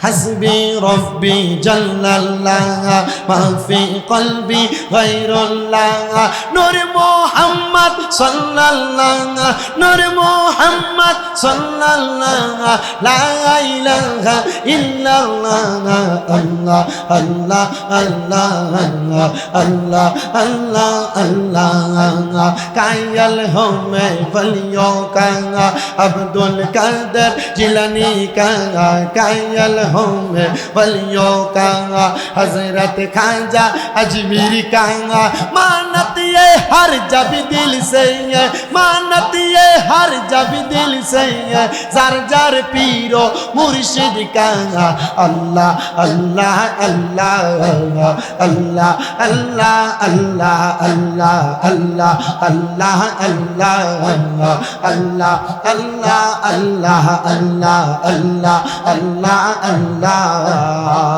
হাসবি রব্বি জাল্লাল্লাহ মা ফি কলবি গায়রুল্লাহ নূর মুহাম্মদ সাল্লাল্লাহ নূর মুহাম্মদ সাল্লাল্লাহ লা ইলাহা ইল্লাল্লাহ আল্লাহ আল্লাহ আল্লাহ আল্লাহ আল্লাহ আল্লাহ কায়াল হো मैं वलियों का अब्दुल कादर जिलानी का कायल हूँ मैं वलियों का हजरत खाजा अजमेर का मानत ये हर जब दिल से है मानत ये हर जब दिल से है जार जार पीरो मुर्शिद का अल्लाह अल्लाह अल्लाह अल्लाह अल्लाह अल्लाह अल्लाह अल्लाह अल्लाह अल्लाह अल्लाह अल्लाह अल्लाह अल्लाह अल्लाह अल्लाह अल्लाह